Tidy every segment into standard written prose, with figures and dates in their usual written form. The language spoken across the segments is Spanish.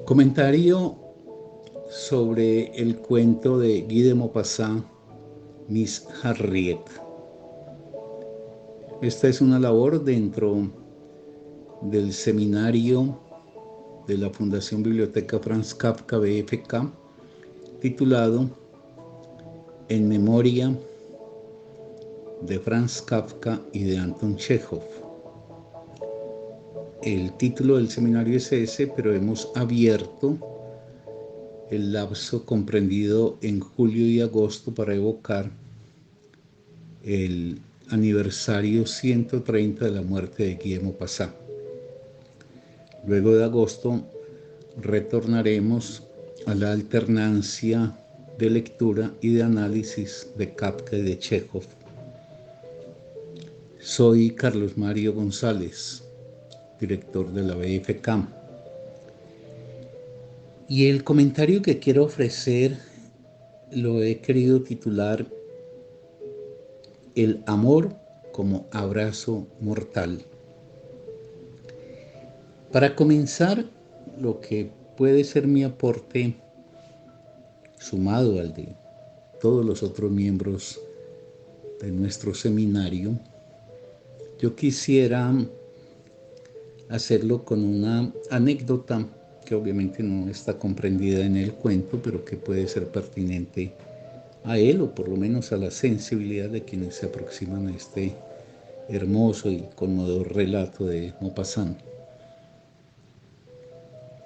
Comentario sobre el cuento de Guy de Maupassant, Miss Harriet. Esta es una labor dentro del seminario de la Fundación Biblioteca Franz Kafka BFK, titulado En memoria de Franz Kafka y de Anton Chekhov. El título del seminario es ese, pero hemos abierto el lapso comprendido en julio y agosto para evocar el aniversario 130 de la muerte de Guy de Maupassant. Luego de agosto retornaremos a la alternancia de lectura y de análisis de Kafka y de Chekhov. Soy Carlos Mario González, director de la BFK. Y el comentario que quiero ofrecer lo he querido titular El amor como abrazo mortal. Para comenzar, lo que puede ser mi aporte, sumado al de todos los otros miembros de nuestro seminario, yo quisiera hacerlo con una anécdota que obviamente no está comprendida en el cuento, pero que puede ser pertinente a él, o por lo menos a la sensibilidad de quienes se aproximan a este hermoso y conmovedor relato de Maupassant.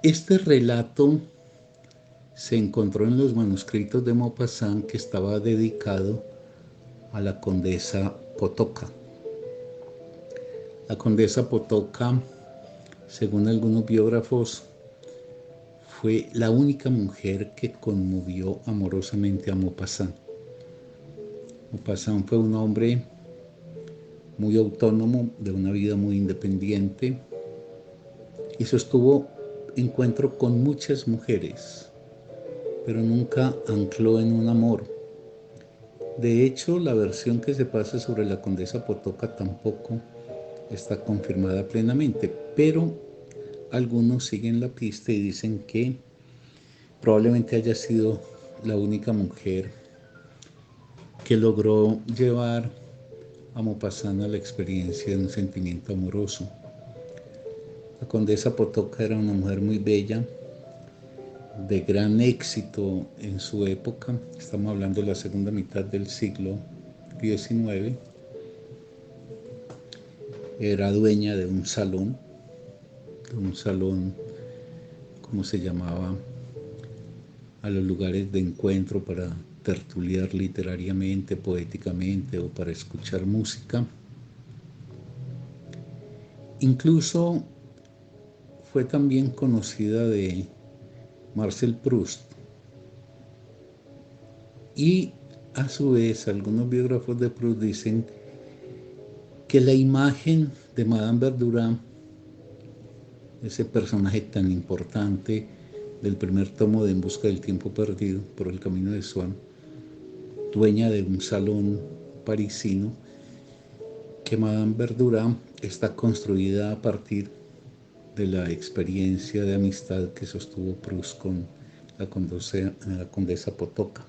Este relato se encontró en los manuscritos de Maupassant, que estaba dedicado a la condesa Potocka. La condesa Potocka, según algunos biógrafos, fue la única mujer que conmovió amorosamente a Maupassant. Maupassant fue un hombre muy autónomo, de una vida muy independiente, y sostuvo encuentro con muchas mujeres, pero nunca ancló en un amor. De hecho, la versión que se pasa sobre la condesa Potocka tampoco está confirmada plenamente, pero algunos siguen la pista y dicen que probablemente haya sido la única mujer que logró llevar a Maupassant a la experiencia de un sentimiento amoroso. La condesa Potocka era una mujer muy bella, de gran éxito en su época. Estamos hablando de la segunda mitad del siglo XIX. Era dueña de un salón, como se llamaba, a los lugares de encuentro para tertuliar literariamente, poéticamente o para escuchar música. Incluso fue también conocida de Marcel Proust. Y a su vez, algunos biógrafos de Proust dicen que la imagen de Madame Verdurin, ese personaje tan importante del primer tomo de En busca del tiempo perdido por el camino de Swann, dueña de un salón parisino, que Madame Verdurin está construida a partir de la experiencia de amistad que sostuvo Proust con la condesa Potocka.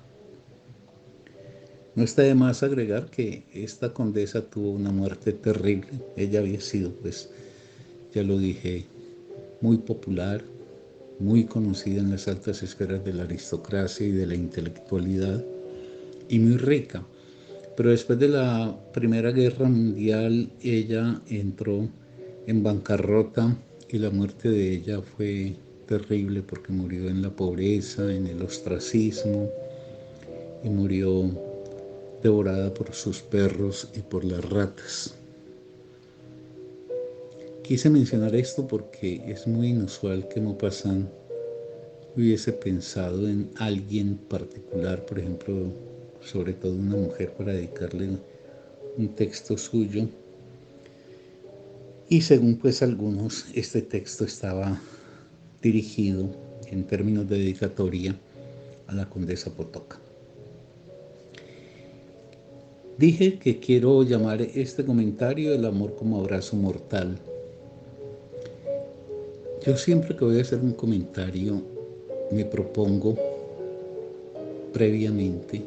No está de más agregar que esta condesa tuvo una muerte terrible. Ella había sido, pues, ya lo dije, muy popular, muy conocida en las altas esferas de la aristocracia y de la intelectualidad, y muy rica. Pero después de la Primera Guerra Mundial, ella entró en bancarrota y la muerte de ella fue terrible porque murió en la pobreza, en el ostracismo, y murió devorada por sus perros y por las ratas. Quise mencionar esto porque es muy inusual que Maupassant hubiese pensado en alguien particular, por ejemplo, sobre todo una mujer, para dedicarle un texto suyo. Y según pues algunos, este texto estaba dirigido en términos de dedicatoria a la condesa Potocka. Dije que quiero llamar este comentario El amor como abrazo mortal. Yo siempre que voy a hacer un comentario me propongo previamente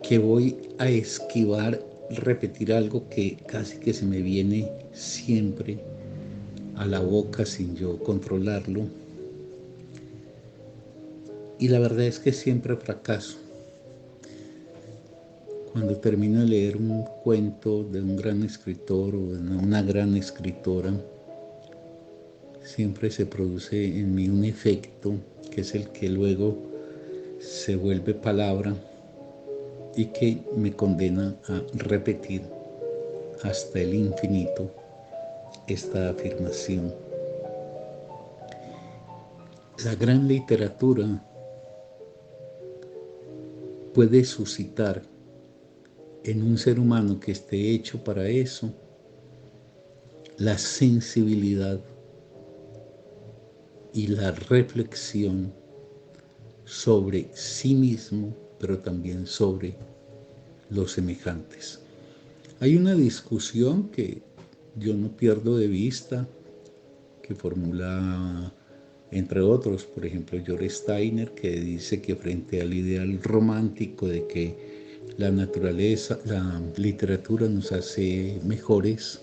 que voy a esquivar repetir algo que casi que se me viene siempre a la boca sin yo controlarlo. Y la verdad es que siempre fracaso. Cuando termino de leer un cuento de un gran escritor o de una gran escritora, siempre se produce en mí un efecto que es el que luego se vuelve palabra y que me condena a repetir hasta el infinito esta afirmación. La gran literatura puede suscitar en un ser humano que esté hecho para eso la sensibilidad y la reflexión sobre sí mismo, pero también sobre los semejantes. Hay una discusión que yo no pierdo de vista, que formula, entre otros, por ejemplo, George Steiner, que dice que frente al ideal romántico de que la naturaleza, la literatura nos hace mejores,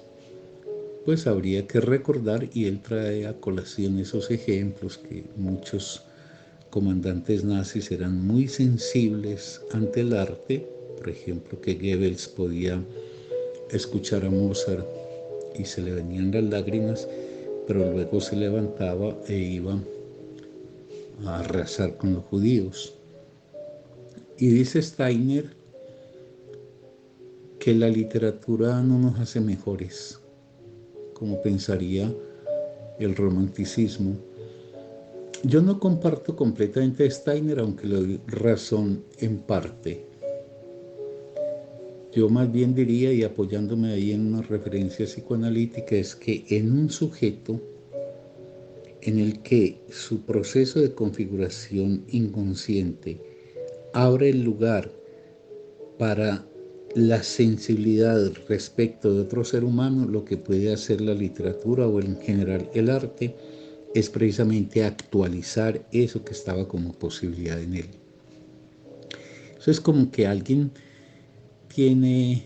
pues habría que recordar, y él trae a colación esos ejemplos, que muchos comandantes nazis eran muy sensibles ante el arte, por ejemplo, que Goebbels podía escuchar a Mozart y se le venían las lágrimas, pero luego se levantaba e iba a arrasar con los judíos. Y dice Steiner que la literatura no nos hace mejores, como pensaría el romanticismo. Yo no comparto completamente a Steiner, aunque le doy razón en parte. Yo más bien diría, y apoyándome ahí en una referencia psicoanalítica, es que en un sujeto en el que su proceso de configuración inconsciente abre el lugar para la sensibilidad respecto de otro ser humano, lo que puede hacer la literatura o en general el arte es precisamente actualizar eso que estaba como posibilidad en él. Eso es como que alguien tiene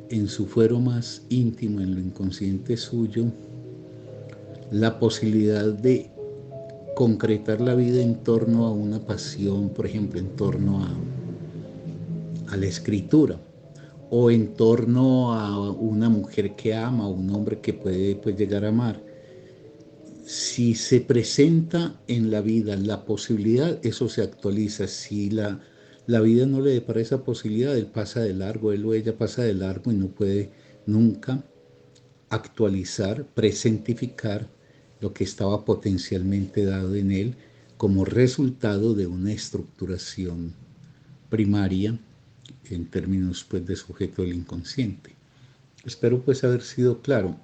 en su fuero más íntimo, en lo inconsciente suyo, la posibilidad de concretar la vida en torno a una pasión, por ejemplo, en torno a la escritura, o en torno a una mujer que ama, o un hombre que puede pues, llegar a amar. Si se presenta en la vida la posibilidad, eso se actualiza. Si la vida no le depara esa posibilidad, él pasa de largo, él o ella pasa de largo y no puede nunca actualizar, presentificar lo que estaba potencialmente dado en él como resultado de una estructuración primaria en términos pues, de sujeto del inconsciente. Espero pues haber sido claro.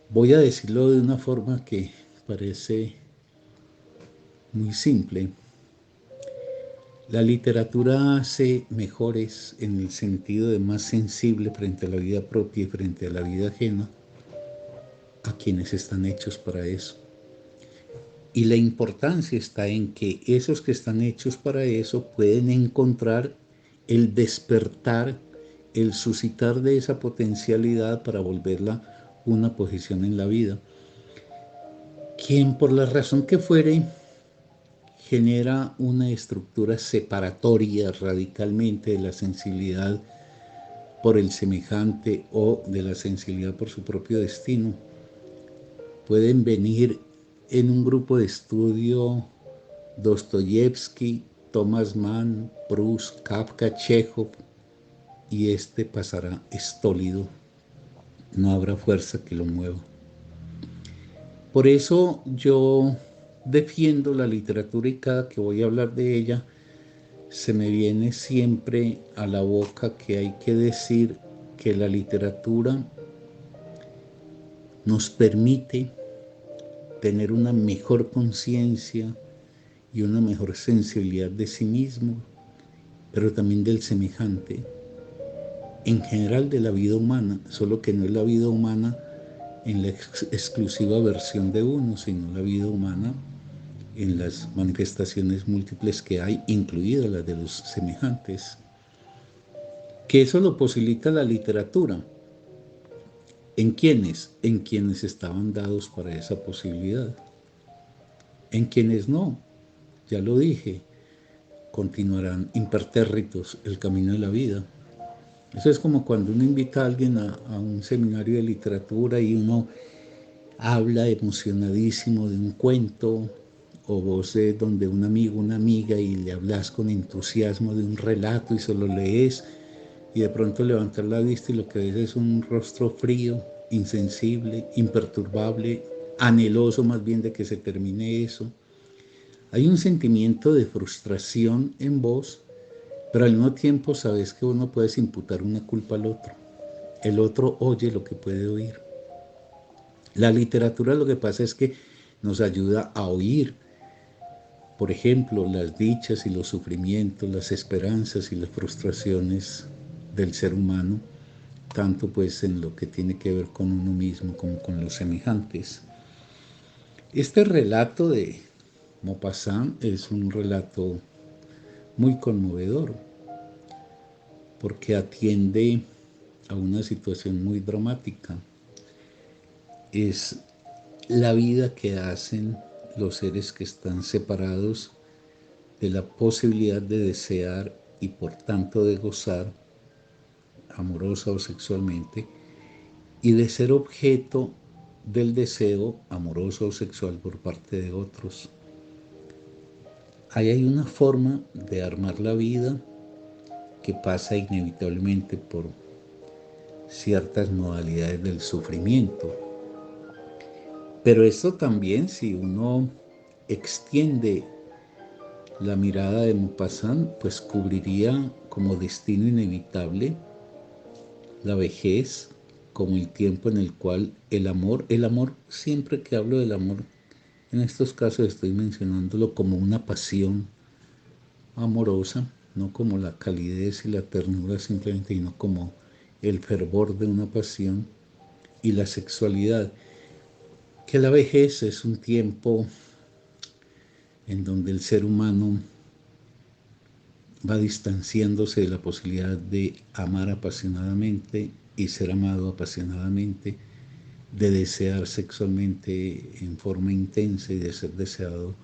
Voy a decirlo de una forma que parece muy simple. La literatura hace mejores en el sentido de más sensible frente a la vida propia y frente a la vida ajena a quienes están hechos para eso. Y la importancia está en que esos que están hechos para eso pueden encontrar el despertar, el suscitar de esa potencialidad para volverla una posición en la vida. Quien por la razón que fuere genera una estructura separatoria radicalmente de la sensibilidad por el semejante o de la sensibilidad por su propio destino, pueden venir en un grupo de estudio Dostoyevsky, Thomas Mann, Proust, Kafka, Chekhov, y este pasará estólido. No habrá fuerza que lo mueva. Por eso yo defiendo la literatura y cada que voy a hablar de ella, se me viene siempre a la boca que hay que decir que la literatura nos permite tener una mejor conciencia y una mejor sensibilidad de sí mismo, pero también del semejante. en general de la vida humana, solo que no es la vida humana en la exclusiva versión de uno, sino la vida humana en las manifestaciones múltiples que hay, incluidas las de los semejantes. Que eso lo posibilita la literatura. ¿En quiénes? En quienes estaban dados para esa posibilidad. En quienes no, ya lo dije, continuarán impertérritos el camino de la vida. Eso es como cuando uno invita a alguien a un seminario de literatura y uno habla emocionadísimo de un cuento, o vos de donde un amigo, una amiga, y le hablas con entusiasmo de un relato y solo lees, y de pronto levantas la vista y lo que ves es un rostro frío, insensible, imperturbable, anheloso más bien de que se termine eso. Hay un sentimiento de frustración en vos, pero al mismo tiempo sabes que vos no puedes imputar una culpa al otro. El otro oye lo que puede oír. La literatura lo que pasa es que nos ayuda a oír, por ejemplo, las dichas y los sufrimientos, las esperanzas y las frustraciones del ser humano, tanto pues en lo que tiene que ver con uno mismo como con los semejantes. Este relato de Maupassant es un relato muy conmovedor porque atiende a una situación muy dramática. Es la vida que hacen los seres que están separados de la posibilidad de desear y por tanto de gozar amorosa o sexualmente y de ser objeto del deseo amoroso o sexual por parte de otros. Ahí hay una forma de armar la vida que pasa inevitablemente por ciertas modalidades del sufrimiento. Pero esto también, si uno extiende la mirada de Maupassant, pues cubriría como destino inevitable la vejez, como el tiempo en el cual el amor siempre que hablo del amor, en estos casos estoy mencionándolo como una pasión amorosa, no como la calidez y la ternura simplemente, sino como el fervor de una pasión y la sexualidad, que la vejez es un tiempo en donde el ser humano va distanciándose de la posibilidad de amar apasionadamente y ser amado apasionadamente, de desear sexualmente en forma intensa y de ser deseado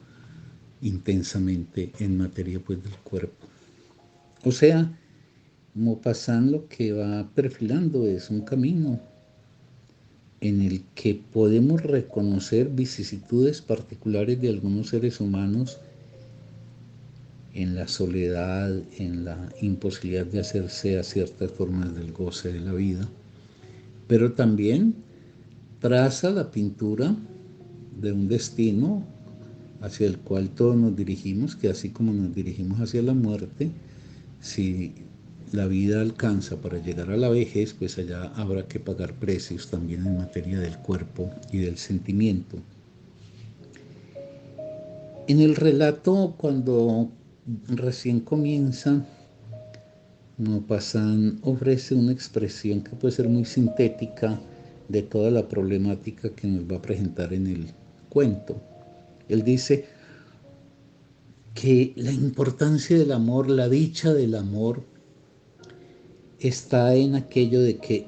intensamente en materia pues del cuerpo. O sea, Maupassant lo que va perfilando es un camino en el que podemos reconocer vicisitudes particulares de algunos seres humanos en la soledad, en la imposibilidad de hacerse a ciertas formas del goce de la vida, pero también traza la pintura de un destino hacia el cual todos nos dirigimos, que así como nos dirigimos hacia la muerte, si la vida alcanza para llegar a la vejez, pues allá habrá que pagar precios también en materia del cuerpo y del sentimiento. En el relato, cuando recién comienza, Maupassant ofrece una expresión que puede ser muy sintética de toda la problemática que nos va a presentar en el cuento. Él dice que la importancia del amor, la dicha del amor, está en aquello de que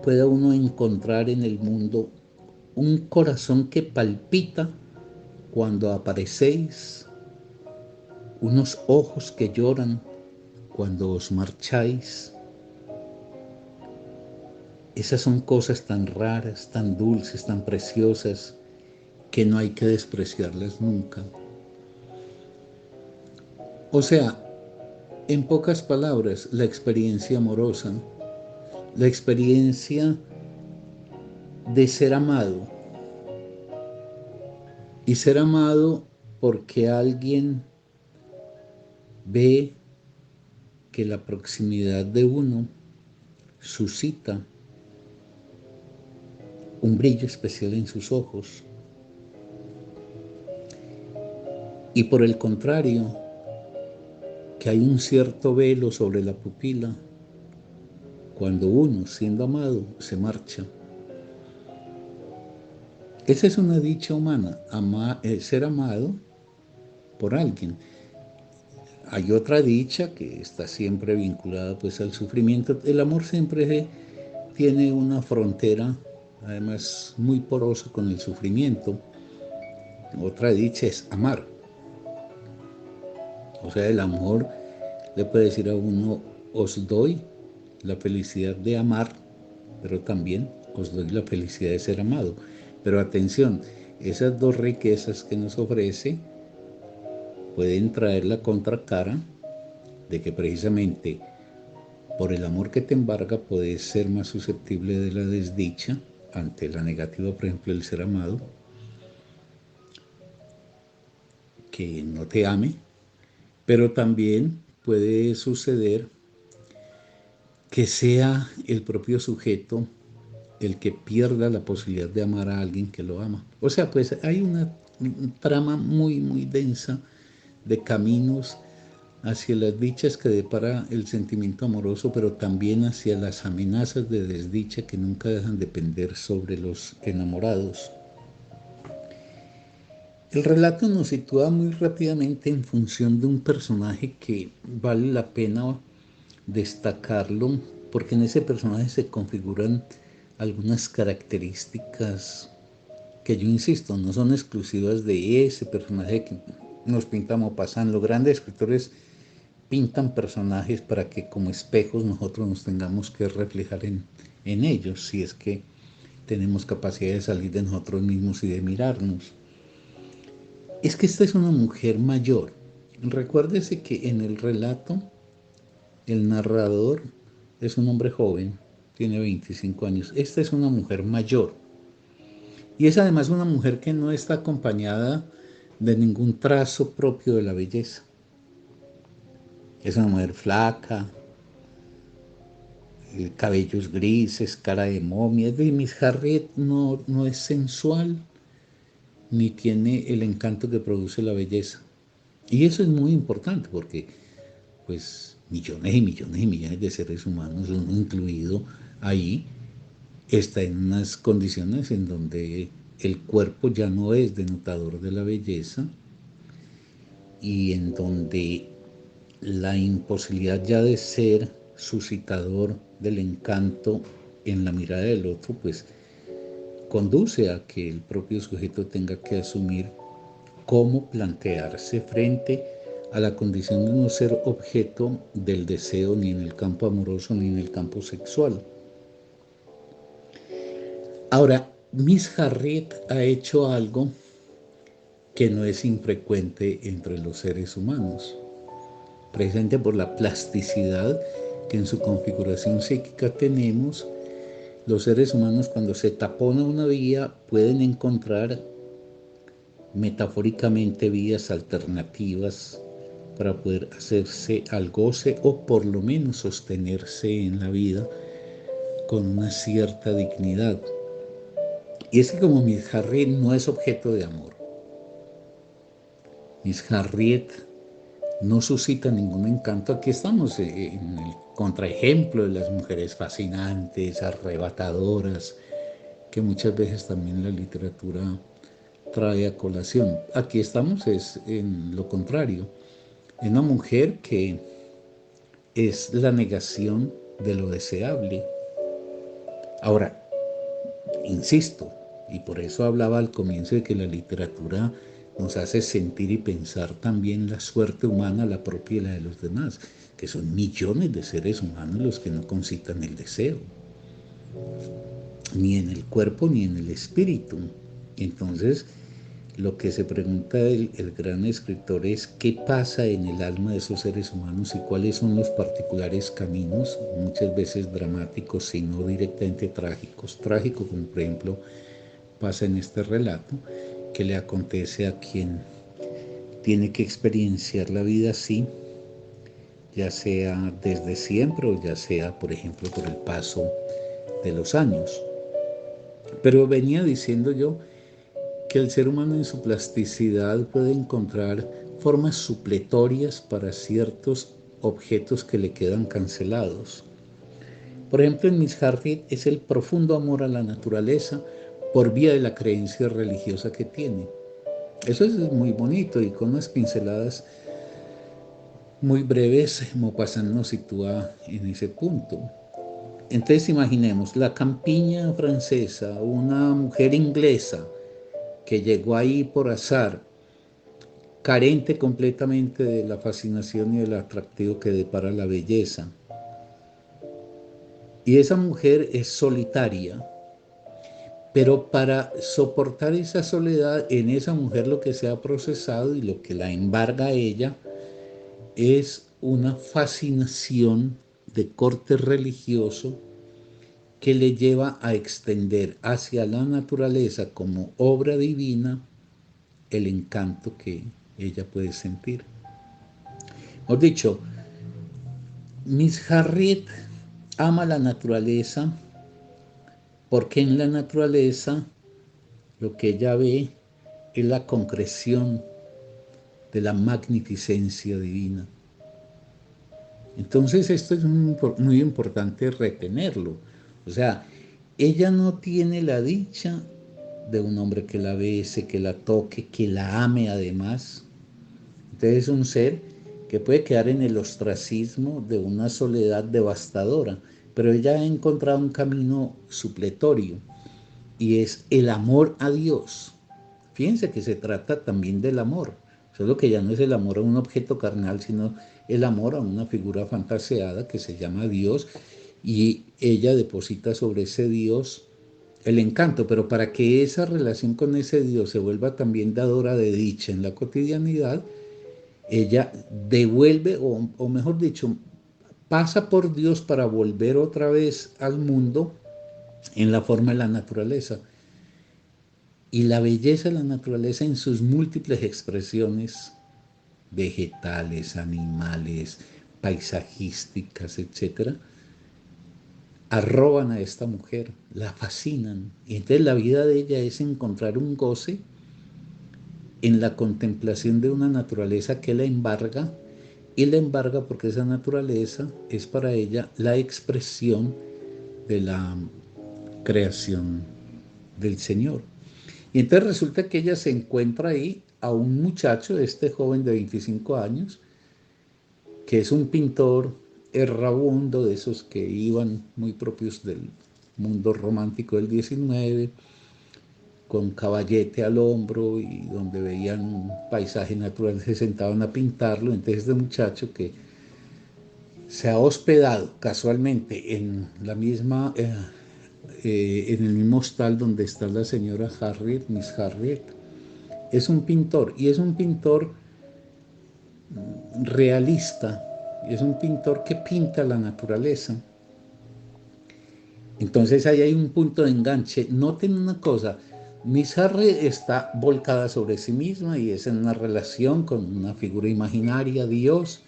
pueda uno encontrar en el mundo un corazón que palpita cuando aparecéis, unos ojos que lloran cuando os marcháis. Esas son cosas tan raras, tan dulces, tan preciosas, que no hay que despreciarlas nunca. O sea, en pocas palabras, la experiencia amorosa, la experiencia de ser amado, y ser amado porque alguien ve que la proximidad de uno suscita un brillo especial en sus ojos. Y por el contrario, que hay un cierto velo sobre la pupila cuando uno, siendo amado, se marcha. Esa es una dicha humana, ser amado por alguien. Hay otra dicha que está siempre vinculada pues al sufrimiento. El amor siempre tiene una frontera, además muy porosa con el sufrimiento. Otra dicha es amar. O sea, el amor le puede decir a uno, os doy la felicidad de amar, pero también os doy la felicidad de ser amado. Pero atención, esas dos riquezas que nos ofrece pueden traer la contracara de que precisamente por el amor que te embarga puedes ser más susceptible de la desdicha ante la negativa, por ejemplo, del ser amado, que no te ame, pero también puede suceder que sea el propio sujeto el que pierda la posibilidad de amar a alguien que lo ama. O sea, pues hay una trama muy, muy densa de caminos hacia las dichas que depara el sentimiento amoroso, pero también hacia las amenazas de desdicha que nunca dejan de pender sobre los enamorados. El relato nos sitúa muy rápidamente en función de un personaje que vale la pena destacarlo, porque en ese personaje se configuran algunas características que yo insisto, no son exclusivas de ese personaje que nos pinta Maupassant. Los grandes escritores pintan personajes para que como espejos nosotros nos tengamos que reflejar en ellos, si es que tenemos capacidad de salir de nosotros mismos y de mirarnos. Es que esta es una mujer mayor. Recuérdese que en el relato el narrador es un hombre joven, tiene 25 años. Esta es una mujer mayor. Y es además una mujer que no está acompañada de ningún trazo propio de la belleza. Es una mujer flaca, cabellos grises, cara de momia. Miss Harriet no es sensual ni tiene el encanto que produce la belleza. Y eso es muy importante porque pues millones y millones y millones de seres humanos, uno incluido ahí, está en unas condiciones en donde el cuerpo ya no es denotador de la belleza y en donde la imposibilidad ya de ser suscitador del encanto en la mirada del otro, pues conduce a que el propio sujeto tenga que asumir cómo plantearse frente a la condición de no ser objeto del deseo ni en el campo amoroso ni en el campo sexual. Ahora, Miss Harriet ha hecho algo que no es infrecuente entre los seres humanos, precisamente por la plasticidad que en su configuración psíquica tenemos. Los seres humanos, cuando se tapona una vía, pueden encontrar metafóricamente vías alternativas para poder hacerse al goce o por lo menos sostenerse en la vida con una cierta dignidad. Y es que como Miss Harriet no es objeto de amor, Miss Harriet no suscita ningún encanto. Aquí estamos en el contraejemplo de las mujeres fascinantes, arrebatadoras, que muchas veces también la literatura trae a colación. Aquí estamos es en lo contrario, en una mujer que es la negación de lo deseable. Ahora, insisto, y por eso hablaba al comienzo de que la literatura nos hace sentir y pensar también la suerte humana, la propia y la de los demás, que son millones de seres humanos los que no concitan el deseo, ni en el cuerpo ni en el espíritu. Entonces, lo que se pregunta el gran escritor es qué pasa en el alma de esos seres humanos y cuáles son los particulares caminos, muchas veces dramáticos, sino directamente trágicos. Trágico, como por ejemplo pasa en este relato, que le acontece a quien tiene que experienciar la vida así, ya sea desde siempre o ya sea, por ejemplo, por el paso de los años. Pero venía diciendo yo que el ser humano en su plasticidad puede encontrar formas supletorias para ciertos objetos que le quedan cancelados. Por ejemplo, en Miss Harriet es el profundo amor a la naturaleza por vía de la creencia religiosa que tiene. Eso es muy bonito y con unas pinceladas muy breves, Maupassant nos sitúa en ese punto. Entonces imaginemos, la campiña francesa, una mujer inglesa que llegó ahí por azar, carente completamente de la fascinación y del atractivo que depara la belleza. Y esa mujer es solitaria, pero para soportar esa soledad, en esa mujer lo que se ha procesado y lo que la embarga a ella es una fascinación de corte religioso que le lleva a extender hacia la naturaleza como obra divina el encanto que ella puede sentir. Os dicho, Miss Harriet ama la naturaleza porque en la naturaleza lo que ella ve es la concreción de la magnificencia divina. Entonces esto es muy importante retenerlo. O sea, ella no tiene la dicha de un hombre que la bese, que la toque, que la ame además. Entonces es un ser que puede quedar en el ostracismo de una soledad devastadora, pero ella ha encontrado un camino supletorio y es el amor a Dios. Fíjense que se trata también del amor, solo que ya no es el amor a un objeto carnal, sino el amor a una figura fantaseada que se llama Dios, y ella deposita sobre ese Dios el encanto, pero para que esa relación con ese Dios se vuelva también dadora de dicha en la cotidianidad, ella devuelve, o mejor dicho, pasa por Dios para volver otra vez al mundo en la forma de la naturaleza. Y la belleza de la naturaleza en sus múltiples expresiones, vegetales, animales, paisajísticas, etcétera, arroban a esta mujer, la fascinan. Y entonces la vida de ella es encontrar un goce en la contemplación de una naturaleza que la embarga, y la embarga porque esa naturaleza es para ella la expresión de la creación del Señor. Y entonces resulta que ella se encuentra ahí a un muchacho, este joven de 25 años, que es un pintor errabundo, de esos que iban muy propios del mundo romántico del 19, con caballete al hombro y donde veían un paisaje natural se sentaban a pintarlo. Entonces este muchacho que se ha hospedado casualmente en la misma, en el mismo hostal donde está la señora Harriet, Miss Harriet, es un pintor y es un pintor realista, es un pintor que pinta la naturaleza. Entonces ahí hay un punto de enganche. Noten una cosa, Miss Harriet está volcada sobre sí misma y es en una relación con una figura imaginaria, Dios,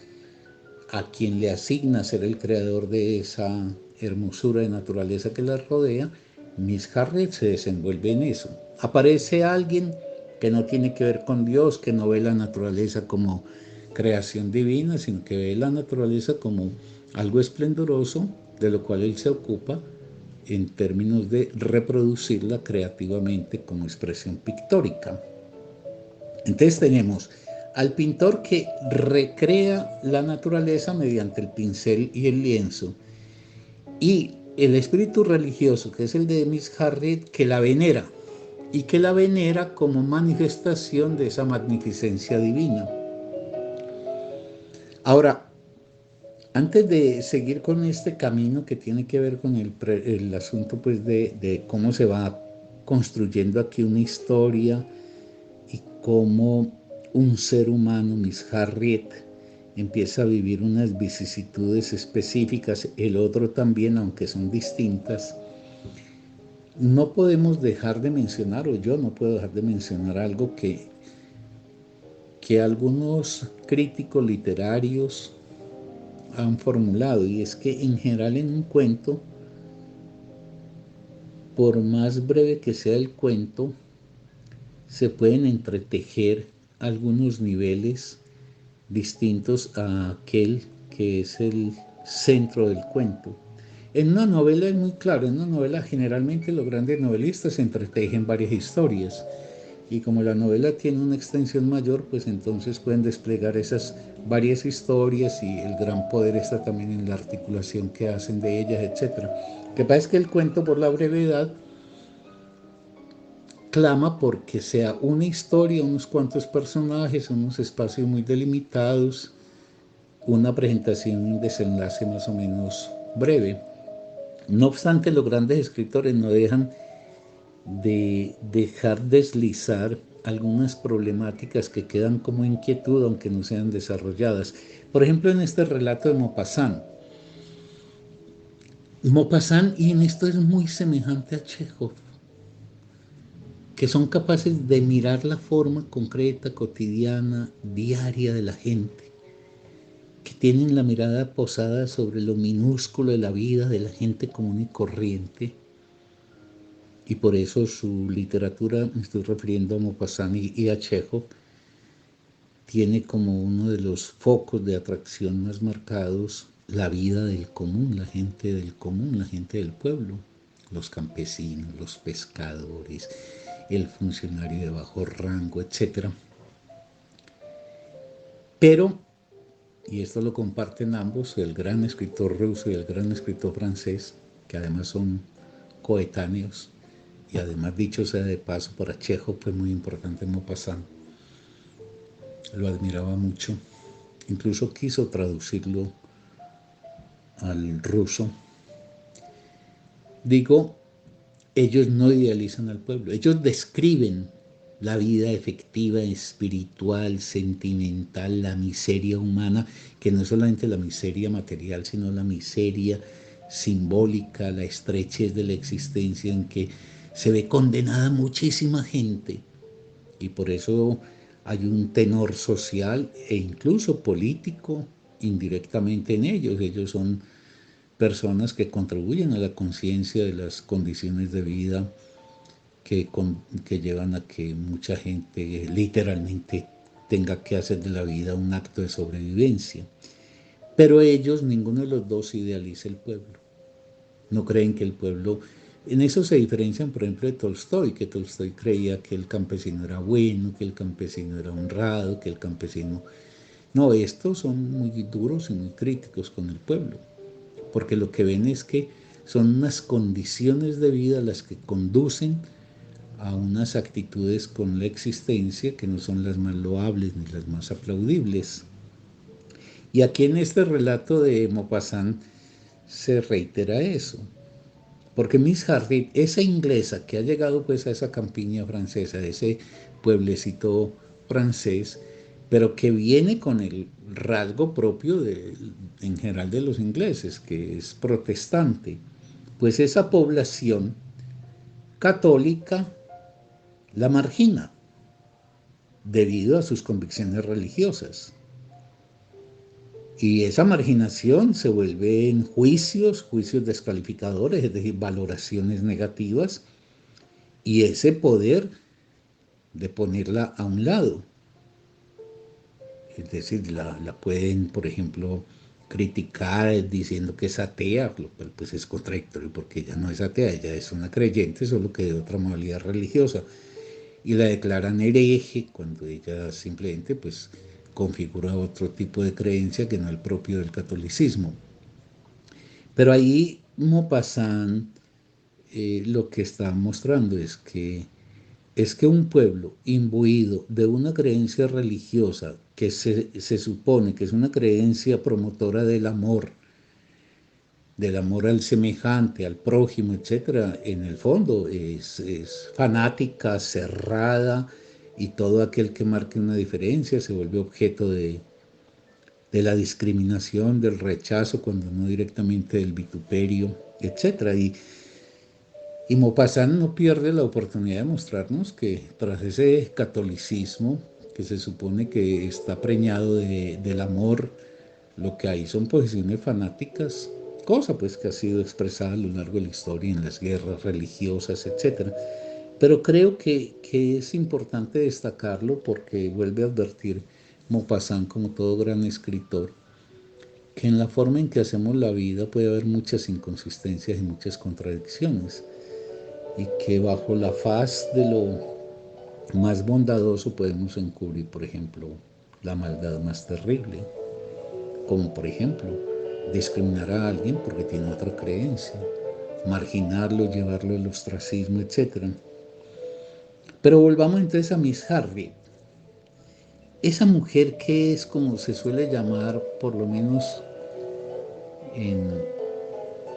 a quien le asigna ser el creador de esa hermosura de naturaleza que la rodea. Miss Harriet se desenvuelve en eso. Aparece alguien que no tiene que ver con Dios, que no ve la naturaleza como creación divina, sino que ve la naturaleza como algo esplendoroso, de lo cual él se ocupa en términos de reproducirla creativamente como expresión pictórica. Entonces tenemos al pintor que recrea la naturaleza mediante el pincel y el lienzo, y el espíritu religioso, que es el de Miss Harriet, que la venera, y que la venera como manifestación de esa magnificencia divina. Ahora, antes de seguir con este camino que tiene que ver con el asunto pues de cómo se va construyendo aquí una historia y cómo un ser humano, Miss Harriet, empieza a vivir unas vicisitudes específicas, el otro también, aunque son distintas, no podemos dejar de mencionar, o yo no puedo dejar de mencionar algo que algunos críticos literarios han formulado, y es que en general en un cuento, por más breve que sea el cuento, se pueden entretejer algunos niveles distintos a aquel que es el centro del cuento. En una novela es muy claro, en una novela generalmente los grandes novelistas entretejen varias historias y como la novela tiene una extensión mayor, pues entonces pueden desplegar esas varias historias y el gran poder está también en la articulación que hacen de ellas, etcétera. Lo que pasa es que el cuento por la brevedad clama porque sea una historia, unos cuantos personajes, unos espacios muy delimitados, una presentación y un desenlace más o menos breve. No obstante, los grandes escritores no dejan de dejar deslizar algunas problemáticas que quedan como inquietud aunque no sean desarrolladas. Por ejemplo, en este relato de Maupassant. Maupassant, y en esto es muy semejante a Chekhov, que son capaces de mirar la forma concreta, cotidiana, diaria de la gente, que tienen la mirada posada sobre lo minúsculo de la vida de la gente común y corriente, y por eso su literatura, me estoy refiriendo a Maupassant y a Chekhov, tiene como uno de los focos de atracción más marcados la vida del común, la gente del común, la gente del pueblo, los campesinos, los pescadores, el funcionario de bajo rango, etc. Pero, y esto lo comparten ambos, el gran escritor ruso y el gran escritor francés, que además son coetáneos, y además dicho sea de paso, para Chekhov fue muy importante Maupassant, lo admiraba mucho, incluso quiso traducirlo al ruso. Digo, ellos no idealizan al pueblo, ellos describen la vida efectiva, espiritual, sentimental, la miseria humana, que no es solamente la miseria material, sino la miseria simbólica, la estrechez de la existencia en que se ve condenada muchísima gente y por eso hay un tenor social e incluso político indirectamente en ellos. Ellos son personas que contribuyen a la conciencia de las condiciones de vida que llevan a que mucha gente literalmente tenga que hacer de la vida un acto de sobrevivencia. Pero ellos, ninguno de los dos idealiza el pueblo. No creen que el pueblo... En eso se diferencian, por ejemplo, de Tolstoy, que Tolstoy creía que el campesino era bueno, que el campesino era honrado, que el campesino... No, estos son muy duros y muy críticos con el pueblo, porque lo que ven es que son unas condiciones de vida las que conducen a unas actitudes con la existencia que no son las más loables ni las más aplaudibles. Y aquí en este relato de Maupassant se reitera eso, porque Miss Harriet, esa inglesa que ha llegado pues a esa campiña francesa, a ese pueblecito francés, pero que viene con el rasgo propio en general de los ingleses, que es protestante, pues esa población católica la margina debido a sus convicciones religiosas. Y esa marginación se vuelve en juicios, juicios descalificadores, es decir, valoraciones negativas, y ese poder de ponerla a un lado. Es decir, la pueden, por ejemplo, criticar diciendo que es atea, lo cual pues es contradictorio porque ella no es atea, ella es una creyente, solo que de otra modalidad religiosa. Y la declaran hereje cuando ella simplemente pues configura otro tipo de creencia que no el propio del catolicismo. Pero ahí Maupassant lo que está mostrando es que un pueblo imbuido de una creencia religiosa que se supone que es una creencia promotora del amor al semejante, al prójimo, etcétera, en el fondo es fanática, cerrada, y todo aquel que marque una diferencia se vuelve objeto de la discriminación, del rechazo, cuando no directamente del vituperio, etcétera. Y Maupassant no pierde la oportunidad de mostrarnos que tras ese catolicismo que se supone que está preñado del amor, lo que hay son posiciones fanáticas, cosa pues que ha sido expresada a lo largo de la historia en las guerras religiosas, etc. Pero creo que es importante destacarlo porque vuelve a advertir Maupassant como todo gran escritor, que en la forma en que hacemos la vida puede haber muchas inconsistencias y muchas contradicciones, y que bajo la faz de lo más bondadoso podemos encubrir, por ejemplo, la maldad más terrible, como por ejemplo discriminar a alguien porque tiene otra creencia, marginarlo, llevarlo al ostracismo, etc. Pero volvamos entonces a Miss Harriet, esa mujer que es, como se suele llamar, por lo menos en,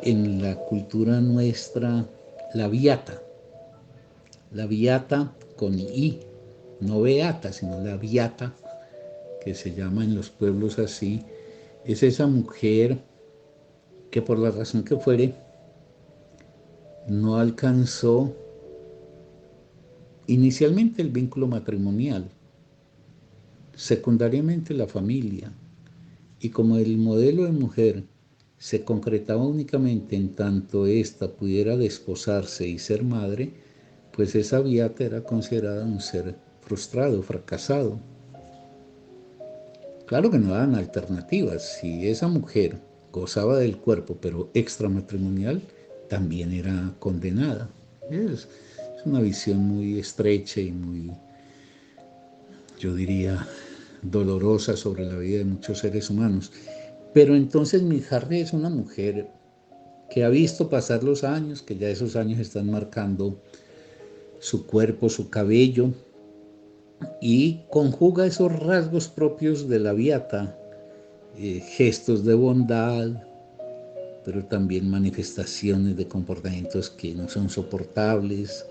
en la cultura nuestra, la beata. La beata con I, no beata, sino la beata, que se llama en los pueblos así, es esa mujer que por la razón que fuere no alcanzó inicialmente el vínculo matrimonial, secundariamente la familia, y como el modelo de mujer se concretaba únicamente en tanto ésta pudiera desposarse y ser madre, pues esa beata era considerada un ser frustrado, fracasado. Claro que no daban alternativas. Si esa mujer gozaba del cuerpo, pero extramatrimonial, también era condenada. Es una visión muy estrecha y muy, yo diría, dolorosa sobre la vida de muchos seres humanos. Pero entonces Miss Hardy es una mujer que ha visto pasar los años, que ya esos años están marcando su cuerpo, su cabello, y conjuga esos rasgos propios de la beata, gestos de bondad, pero también manifestaciones de comportamientos que no son soportables,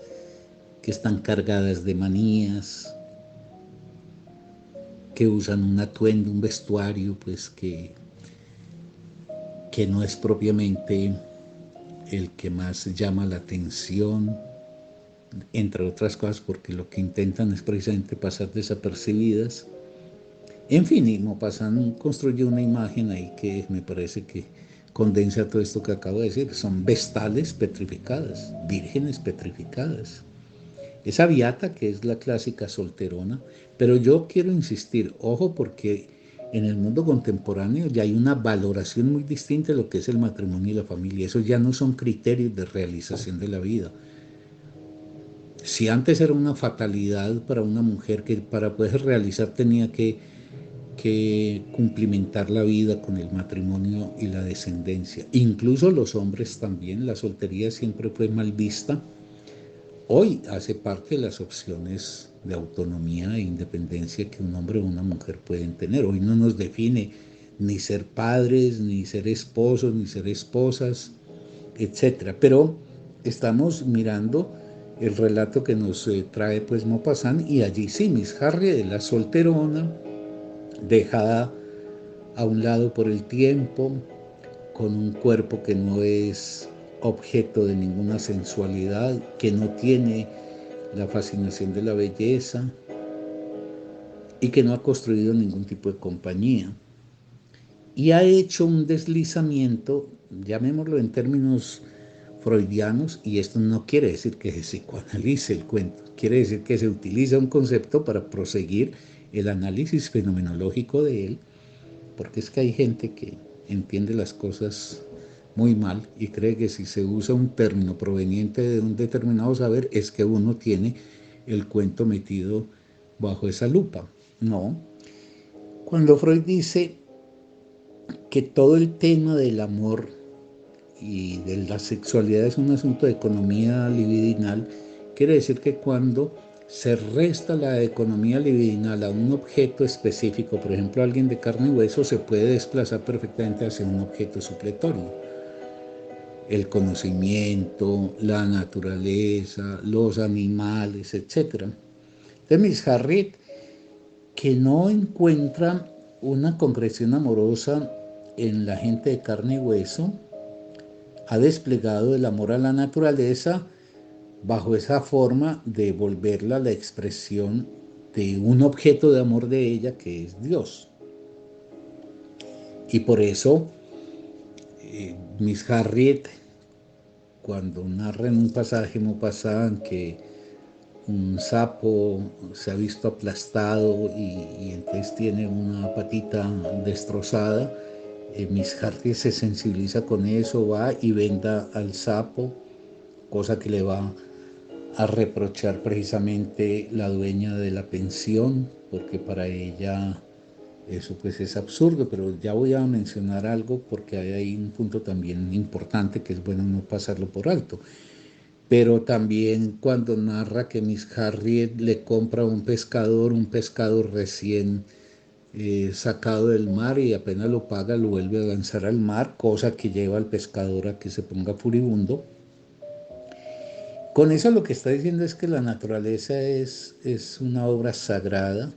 que están cargadas de manías, que usan un atuendo, un vestuario, pues que no es propiamente el que más llama la atención, entre otras cosas porque lo que intentan es precisamente pasar desapercibidas. En fin, y Maupassant construyó una imagen ahí que me parece que condensa todo esto que acabo de decir. Son vestales petrificadas, vírgenes petrificadas. Esa beata que es la clásica solterona, pero yo quiero insistir, ojo, porque en el mundo contemporáneo ya hay una valoración muy distinta de lo que es el matrimonio y la familia. Esos ya no son criterios de realización de la vida. Si antes era una fatalidad para una mujer que para poder realizar tenía que cumplimentar la vida con el matrimonio y la descendencia. Incluso los hombres también, la soltería siempre fue mal vista. Hoy hace parte de las opciones de autonomía e independencia que un hombre o una mujer pueden tener. Hoy no nos define ni ser padres, ni ser esposos, ni ser esposas, etcétera. Pero estamos mirando el relato que nos trae pues Maupassant, y allí sí, Miss Harriet es la solterona, dejada a un lado por el tiempo, con un cuerpo que no es objeto de ninguna sensualidad, que no tiene la fascinación de la belleza y que no ha construido ningún tipo de compañía. Y ha hecho un deslizamiento, llamémoslo en términos freudianos, y esto no quiere decir que se psicoanalice el cuento, quiere decir que se utiliza un concepto para proseguir el análisis fenomenológico de él, porque es que hay gente que entiende las cosas muy mal y cree que si se usa un término proveniente de un determinado saber es que uno tiene el cuento metido bajo esa lupa. No. Cuando Freud dice que todo el tema del amor y de la sexualidad es un asunto de economía libidinal, quiere decir que cuando se resta la economía libidinal a un objeto específico, por ejemplo, alguien de carne y hueso, se puede desplazar perfectamente hacia un objeto supletorio. El conocimiento, la naturaleza, los animales, etc. Entonces, Miss Harriet, que no encuentra una concreción amorosa en la gente de carne y hueso, ha desplegado el amor a la naturaleza bajo esa forma de volverla la expresión de un objeto de amor de ella que es Dios. Y por eso Miss Harriet, cuando narra en un pasaje Maupassant que un sapo se ha visto aplastado y entonces tiene una patita destrozada, Miss Harriet se sensibiliza con eso, va y venda al sapo, cosa que le va a reprochar precisamente la dueña de la pensión, porque para ella eso pues es absurdo, pero ya voy a mencionar algo porque hay ahí un punto también importante que es bueno no pasarlo por alto. Pero también cuando narra que Miss Harriet le compra a un pescado recién sacado del mar y apenas lo paga lo vuelve a lanzar al mar, cosa que lleva al pescador a que se ponga furibundo. Con eso lo que está diciendo es que la naturaleza es una obra sagrada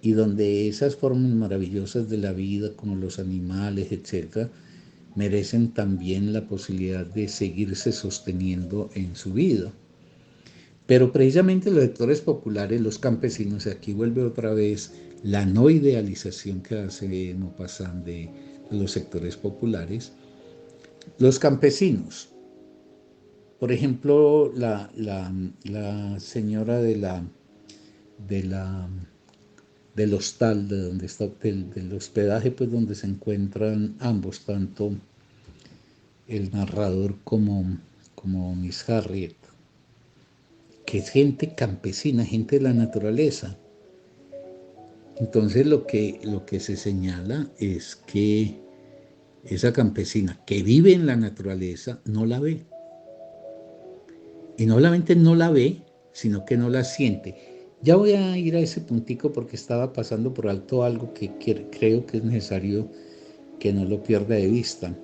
y donde esas formas maravillosas de la vida, como los animales, etcétera, merecen también la posibilidad de seguirse sosteniendo en su vida. Pero precisamente los sectores populares, los campesinos, aquí vuelve otra vez la no idealización que hace Maupassant de los sectores populares. Los campesinos, por ejemplo, la señora de la, del hostal, de donde está, del hospedaje, pues donde se encuentran ambos, tanto el narrador como Miss Harriet, que es gente campesina, gente de la naturaleza. Entonces lo que se señala es que esa campesina que vive en la naturaleza no la ve. Y no solamente no la ve, sino que no la siente. Ya voy a ir a ese puntico porque estaba pasando por alto algo que creo que es necesario que no lo pierda de vista.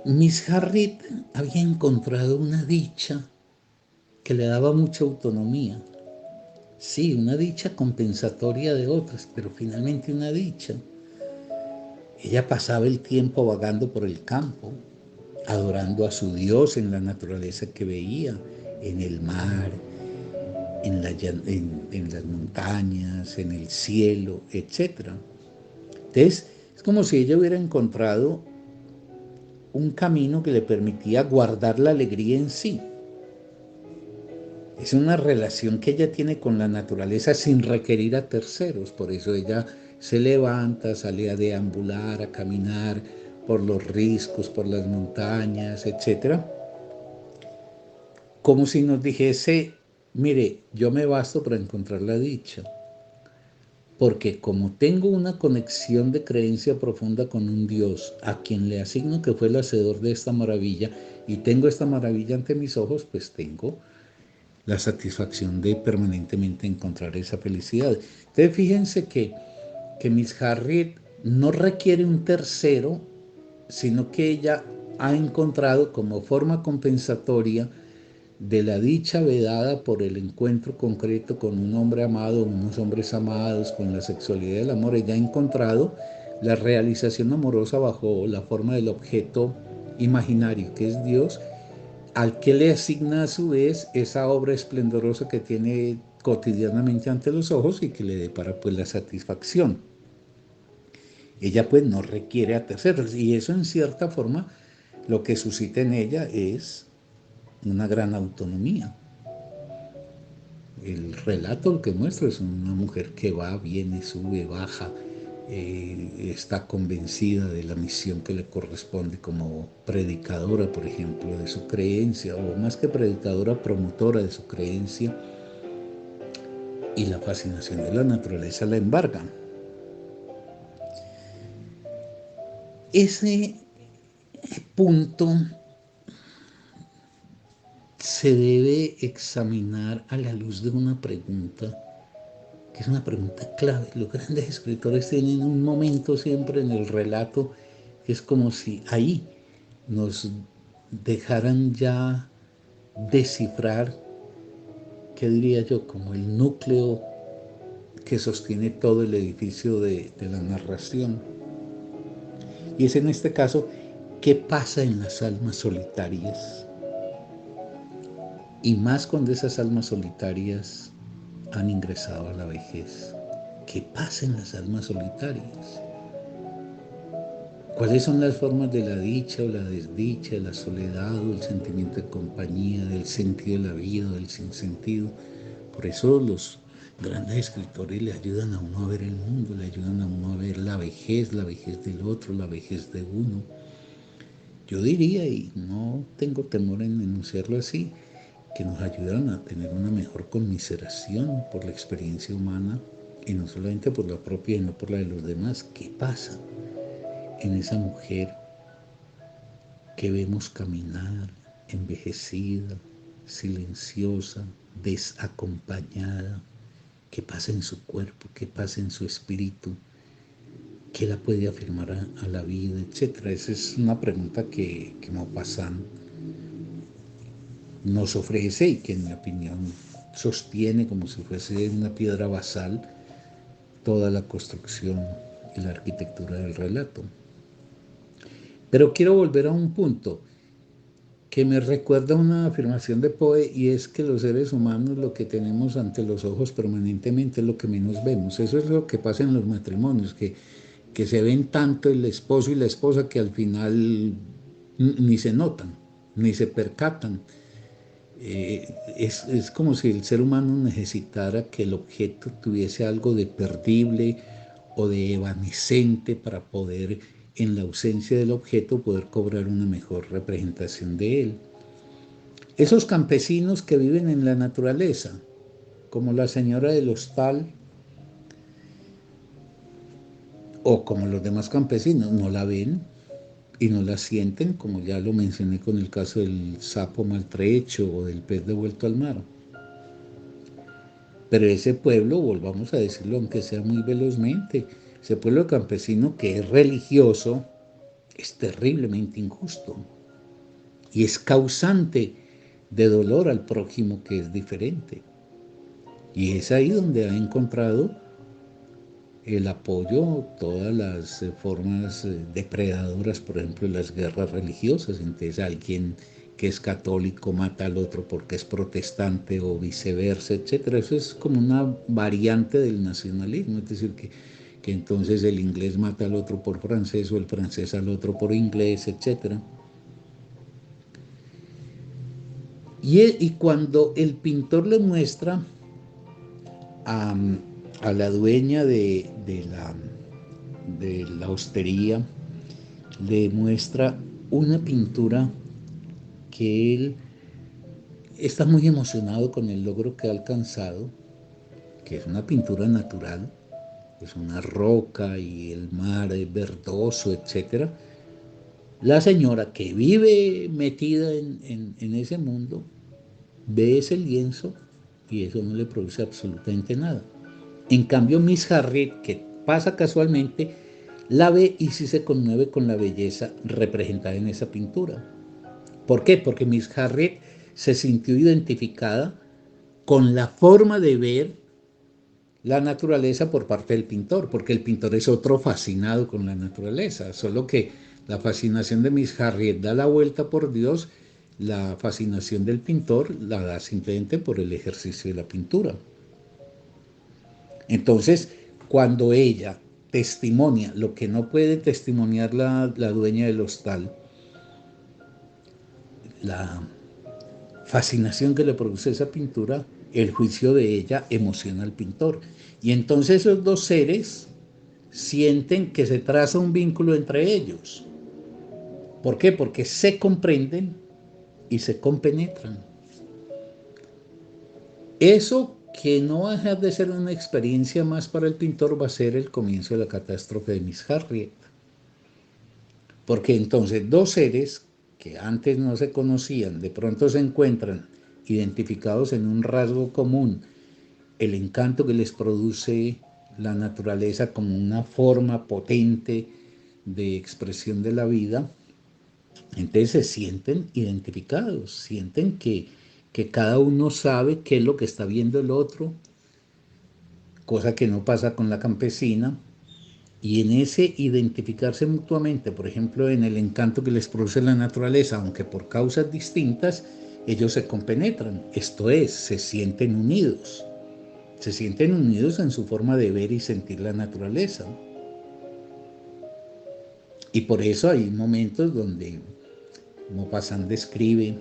Miss Harriet había encontrado una dicha que le daba mucha autonomía. Sí, una dicha compensatoria de otras, pero finalmente una dicha. Ella pasaba el tiempo vagando por el campo, adorando a su Dios en la naturaleza que veía, en el mar, en las montañas, en el cielo, etc. Entonces, es como si ella hubiera encontrado un camino que le permitía guardar la alegría en sí. Es una relación que ella tiene con la naturaleza sin requerir a terceros. Por eso ella se levanta, sale a deambular, a caminar por los riscos, por las montañas, etc. Como si nos dijese, mire, yo me basto para encontrar la dicha. Porque como tengo una conexión de creencia profunda con un Dios a quien le asigno que fue el hacedor de esta maravilla y tengo esta maravilla ante mis ojos, pues tengo la satisfacción de permanentemente encontrar esa felicidad. Entonces fíjense que Miss Harriet no requiere un tercero, sino que ella ha encontrado como forma compensatoria de la dicha vedada por el encuentro concreto con un hombre amado, unos hombres amados, con la sexualidad del amor, ella ha encontrado la realización amorosa bajo la forma del objeto imaginario que es Dios, al que le asigna a su vez esa obra esplendorosa que tiene cotidianamente ante los ojos y que le depara pues la satisfacción. Ella pues no requiere a terceros y eso en cierta forma lo que suscita en ella es una gran autonomía. El relato lo que muestra es una mujer que va, viene, sube, baja, está convencida de la misión que le corresponde como predicadora, por ejemplo, de su creencia, o más que predicadora, promotora de su creencia, y la fascinación de la naturaleza la embarga. Ese punto se debe examinar a la luz de una pregunta que es una pregunta clave. Los grandes escritores tienen un momento siempre en el relato que es como si ahí nos dejaran ya descifrar, ¿qué diría yo? Como el núcleo que sostiene todo el edificio de la narración. Y es en este caso, ¿qué pasa en las almas solitarias? Y más cuando esas almas solitarias han ingresado a la vejez. ¿Qué pasa en las almas solitarias? ¿Cuáles son las formas de la dicha o la desdicha, la soledad o el sentimiento de compañía, del sentido de la vida o del sinsentido? Por eso Grandes escritores le ayudan a uno a ver el mundo, le ayudan a uno a ver la vejez del otro, la vejez de uno. Yo diría, y no tengo temor en enunciarlo así, que nos ayudan a tener una mejor conmiseración por la experiencia humana, y no solamente por la propia, sino por la de los demás. ¿Qué pasa en esa mujer que vemos caminar, envejecida, silenciosa, desacompañada? ¿Qué pasa en su cuerpo? ¿Qué pasa en su espíritu? ¿Qué la puede afirmar a la vida, etcétera? Esa es una pregunta que Maupassant nos ofrece y que en mi opinión sostiene como si fuese una piedra basal toda la construcción y la arquitectura del relato. Pero quiero volver a un punto que me recuerda una afirmación de Poe, y es que los seres humanos lo que tenemos ante los ojos permanentemente es lo que menos vemos. Eso es lo que pasa en los matrimonios, que se ven tanto el esposo y la esposa que al final ni se notan, ni se percatan. Es como si el ser humano necesitara que el objeto tuviese algo de perdible o de evanescente para poder, en la ausencia del objeto, poder cobrar una mejor representación de él. Esos campesinos que viven en la naturaleza, como la señora del hostal o como los demás campesinos, no la ven y no la sienten, como ya lo mencioné con el caso del sapo maltrecho o del pez devuelto al mar. Pero ese pueblo, volvamos a decirlo aunque sea muy velozmente, ese pueblo campesino que es religioso, es terriblemente injusto y es causante de dolor al prójimo que es diferente. Y es ahí donde ha encontrado el apoyo todas las formas depredadoras, por ejemplo, las guerras religiosas. Entonces alguien que es católico mata al otro porque es protestante o viceversa, etcétera. Eso es como una variante del nacionalismo, es decir, que entonces el inglés mata al otro por francés o el francés al otro por inglés, etcétera. Y cuando el pintor le muestra a, a la dueña de la hostería, le muestra una pintura que él está muy emocionado con el logro que ha alcanzado, que es una pintura natural, es una roca y el mar es verdoso, etc. La señora que vive metida en ese mundo ve ese lienzo y eso no le produce absolutamente nada. En cambio, Miss Harriet, que pasa casualmente, la ve y sí se conmueve con la belleza representada en esa pintura. ¿Por qué? Porque Miss Harriet se sintió identificada con la forma de ver la naturaleza por parte del pintor, porque el pintor es otro fascinado con la naturaleza, solo que la fascinación de Miss Harriet da la vuelta por Dios, la fascinación del pintor la da simplemente por el ejercicio de la pintura. Entonces, cuando ella testimonia lo que no puede testimoniar la dueña del hostal, la fascinación que le produce esa pintura, el juicio de ella emociona al pintor. Y entonces esos dos seres sienten que se traza un vínculo entre ellos. ¿Por qué? Porque se comprenden y se compenetran. Eso, que no deja de ser una experiencia más para el pintor, va a ser el comienzo de la catástrofe de Miss Harriet. Porque entonces dos seres que antes no se conocían, de pronto se encuentran identificados en un rasgo común, el encanto que les produce la naturaleza como una forma potente de expresión de la vida. Entonces se sienten identificados, sienten que cada uno sabe qué es lo que está viendo el otro, cosa que no pasa con la campesina. Y en ese identificarse mutuamente, por ejemplo, en el encanto que les produce la naturaleza, aunque por causas distintas, ellos se compenetran. Esto es, se sienten unidos. Se sienten unidos en su forma de ver y sentir la naturaleza. Y por eso hay momentos donde Maupassant describe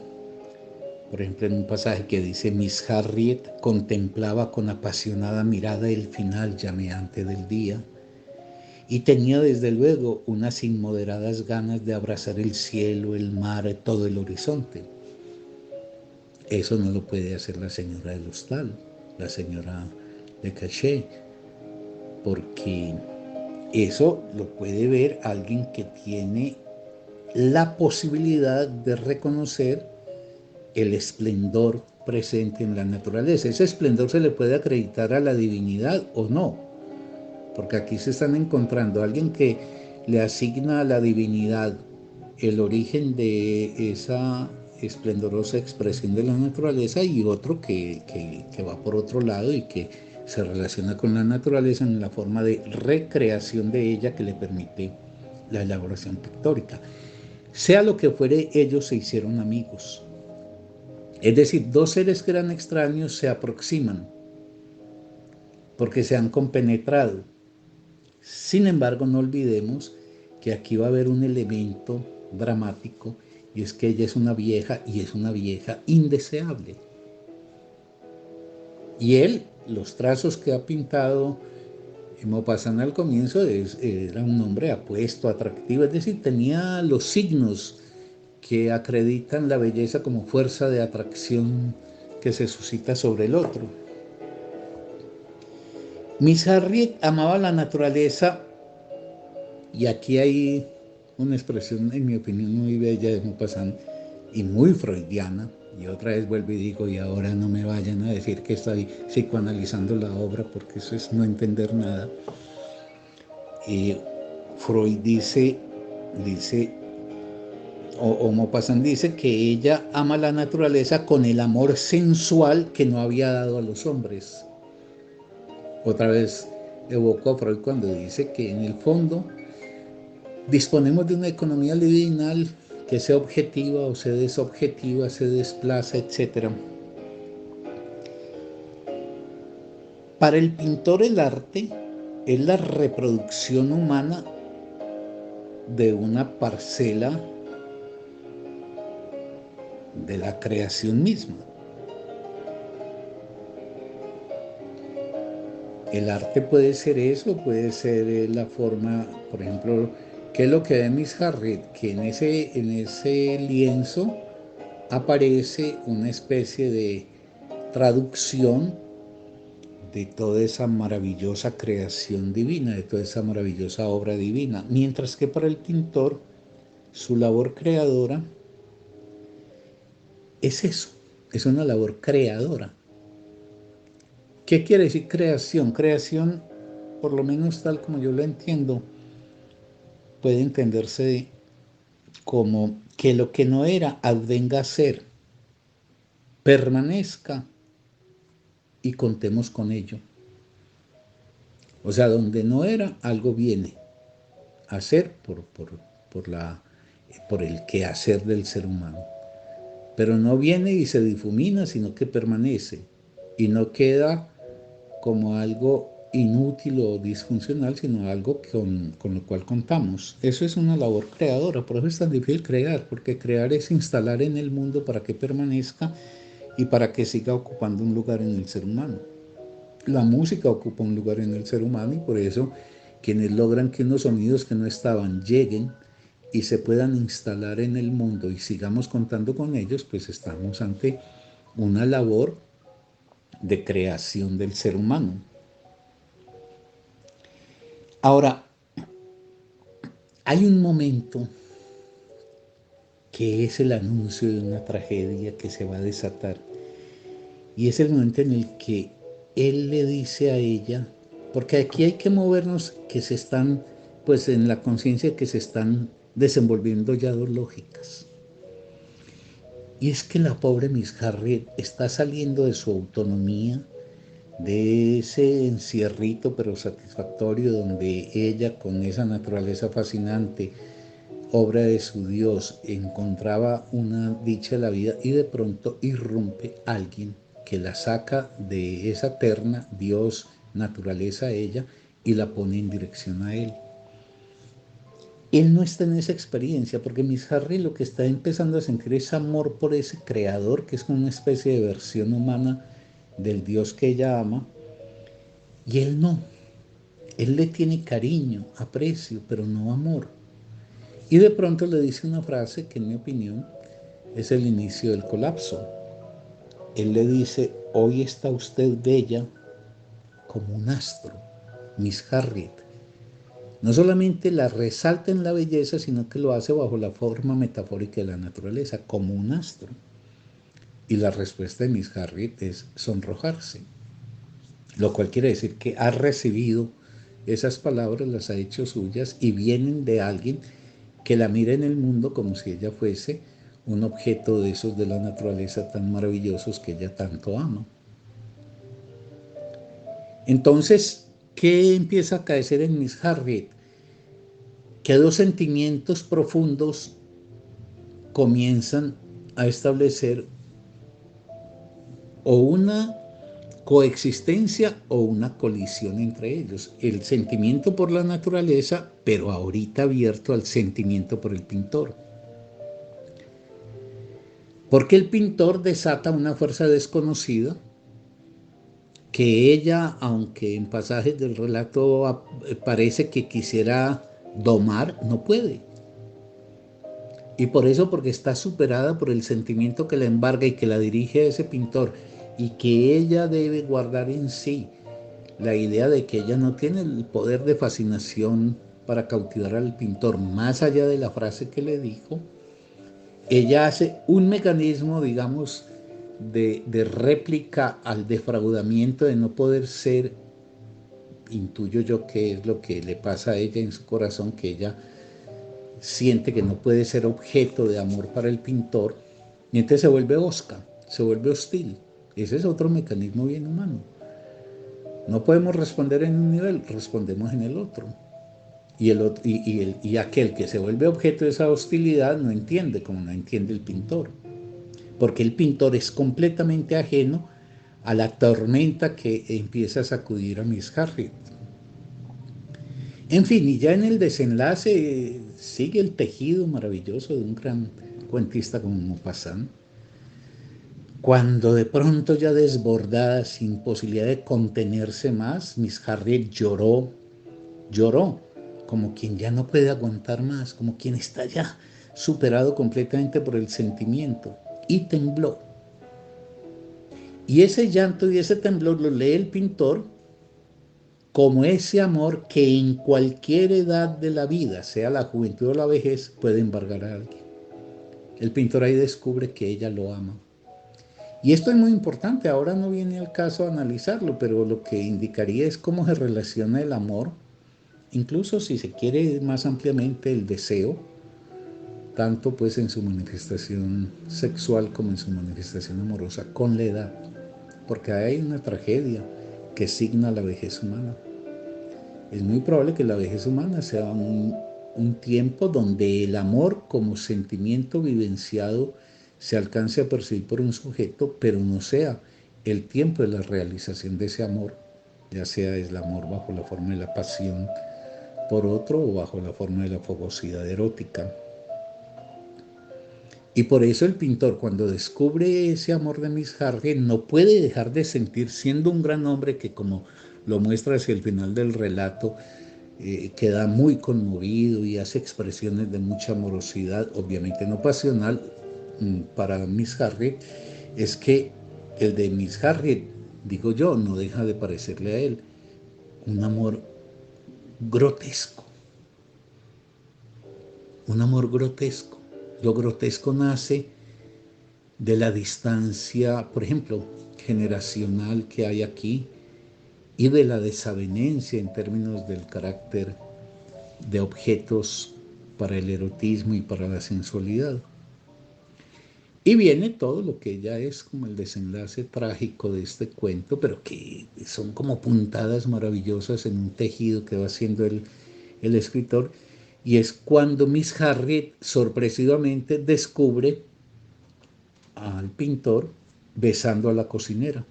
Por ejemplo, en un pasaje que dice, Miss Harriet contemplaba con apasionada mirada el final llameante del día y tenía desde luego unas inmoderadas ganas de abrazar el cielo, el mar, todo el horizonte. Eso no lo puede hacer la señora del hostal, la señora de Cachet, porque eso lo puede ver alguien que tiene la posibilidad de reconocer el esplendor presente en la naturaleza. Ese esplendor se le puede acreditar a la divinidad o no, porque aquí se están encontrando alguien que le asigna a la divinidad el origen de esa esplendorosa expresión de la naturaleza y otro que va por otro lado y que se relaciona con la naturaleza en la forma de recreación de ella que le permite la elaboración pictórica. Sea lo que fuere, ellos se hicieron amigos. Es decir, dos seres que eran extraños se aproximan porque se han compenetrado. Sin embargo, no olvidemos que aquí va a haber un elemento dramático y es que ella es una vieja y es una vieja indeseable. Y él, los trazos que ha pintado Maupassant al comienzo, era un hombre apuesto, atractivo, es decir, tenía los signos que acreditan la belleza como fuerza de atracción que se suscita sobre el otro. Miss Harriet amaba la naturaleza y aquí hay una expresión, en mi opinión, muy bella de Maupassant y muy freudiana. Y otra vez vuelvo y digo, y ahora no me vayan a decir que estoy psicoanalizando la obra, porque eso es no entender nada. Freud dice o Maupassant dice que ella ama la naturaleza con el amor sensual que no había dado a los hombres. Otra vez evoco a Freud cuando dice que en el fondo disponemos de una economía libidinal que sea objetiva o sea desobjetiva, se desplaza, etc. Para el pintor el arte es la reproducción humana de una parcela de la creación misma. El arte puede ser eso, puede ser la forma, por ejemplo, ¿qué es lo que ve Miss Harriet? Que en ese lienzo aparece una especie de traducción de toda esa maravillosa creación divina, de toda esa maravillosa obra divina, mientras que para el pintor su labor creadora es eso, es una labor creadora. ¿Qué quiere decir creación? Creación, por lo menos tal como yo lo entiendo, puede entenderse como que lo que no era advenga a ser, permanezca y contemos con ello. O sea, donde no era, algo viene a ser por el quehacer del ser humano. Pero no viene y se difumina, sino que permanece y no queda como algo inútil o disfuncional, sino algo con lo cual contamos. Eso es una labor creadora, por eso es tan difícil crear, porque crear es instalar en el mundo para que permanezca y para que siga ocupando un lugar en el ser humano. La música ocupa un lugar en el ser humano y por eso quienes logran que unos sonidos que no estaban lleguen y se puedan instalar en el mundo y sigamos contando con ellos, pues estamos ante una labor de creación del ser humano. Ahora, hay un momento que es el anuncio de una tragedia que se va a desatar y es el momento en el que él le dice a ella, porque aquí hay que movernos que se están, pues en la conciencia que se están desenvolviendo ya dos lógicas. Y es que la pobre Miss Harriet está saliendo de su autonomía, de ese encierrito pero satisfactorio donde ella con esa naturaleza fascinante, obra de su Dios, encontraba una dicha de la vida y de pronto irrumpe alguien que la saca de esa terna, Dios, naturaleza, ella, y la pone en dirección a él. Él no está en esa experiencia, porque Miss Harriet lo que está empezando a sentir es amor por ese creador, que es como una especie de versión humana del Dios que ella ama, y él no. Él le tiene cariño, aprecio, pero no amor. Y de pronto le dice una frase que en mi opinión es el inicio del colapso. Él le dice, hoy está usted bella como un astro, Miss Harriet. No solamente la resalta en la belleza, sino que lo hace bajo la forma metafórica de la naturaleza, como un astro. Y la respuesta de Miss Harriet es sonrojarse, lo cual quiere decir que ha recibido esas palabras, las ha hecho suyas y vienen de alguien que la mira en el mundo como si ella fuese un objeto de esos de la naturaleza tan maravillosos que ella tanto ama. Entonces, ¿qué empieza a acaecer en Miss Harriet? Que dos sentimientos profundos comienzan a establecer o una coexistencia o una colisión entre ellos. El sentimiento por la naturaleza, pero ahorita abierto al sentimiento por el pintor. Porque el pintor desata una fuerza desconocida que ella, aunque en pasajes del relato parece que quisiera domar, no puede. Y por eso, porque está superada por el sentimiento que la embarga y que la dirige a ese pintor, y que ella debe guardar en sí la idea de que ella no tiene el poder de fascinación para cautivar al pintor, más allá de la frase que le dijo, ella hace un mecanismo, digamos, de réplica al defraudamiento de no poder ser, intuyo yo que es lo que le pasa a ella en su corazón, que ella siente que no puede ser objeto de amor para el pintor, y entonces se vuelve hosca, se vuelve hostil. Ese es otro mecanismo bien humano. No podemos responder en un nivel, respondemos en el otro. Y aquel que se vuelve objeto de esa hostilidad no entiende como no entiende el pintor, porque el pintor es completamente ajeno a la tormenta que empieza a sacudir a Miss Harriet. En fin, y ya en el desenlace sigue el tejido maravilloso de un gran cuentista como Maupassant, cuando de pronto ya desbordada, sin posibilidad de contenerse más, Miss Harriet lloró, como quien ya no puede aguantar más, como quien está ya superado completamente por el sentimiento, y tembló. Y ese llanto y ese temblor lo lee el pintor como ese amor que en cualquier edad de la vida, sea la juventud o la vejez, puede embargar a alguien. El pintor ahí descubre que ella lo ama. Y esto es muy importante, ahora no viene al caso analizarlo, pero lo que indicaría es cómo se relaciona el amor, incluso si se quiere más ampliamente el deseo, tanto pues en su manifestación sexual como en su manifestación amorosa, con la edad, porque hay una tragedia que signa la vejez humana. Es muy probable que la vejez humana sea un tiempo donde el amor como sentimiento vivenciado se alcance a percibir por un sujeto, pero no sea el tiempo de la realización de ese amor, ya sea el amor bajo la forma de la pasión por otro o bajo la forma de la fogosidad erótica. Y por eso el pintor, cuando descubre ese amor de Miss Harriet, no puede dejar de sentir, siendo un gran hombre que, como lo muestra hacia el final del relato, queda muy conmovido y hace expresiones de mucha amorosidad, obviamente no pasional, para Miss Harriet, es que el de Miss Harriet, digo yo, no deja de parecerle a él un amor grotesco, un amor grotesco. Lo grotesco nace de la distancia, por ejemplo, generacional que hay aquí y de la desavenencia en términos del carácter de objetos para el erotismo y para la sensualidad. Y viene todo lo que ya es como el desenlace trágico de este cuento, pero que son como puntadas maravillosas en un tejido que va haciendo el escritor, y es cuando Miss Harriet sorpresivamente descubre al pintor besando a la cocinera.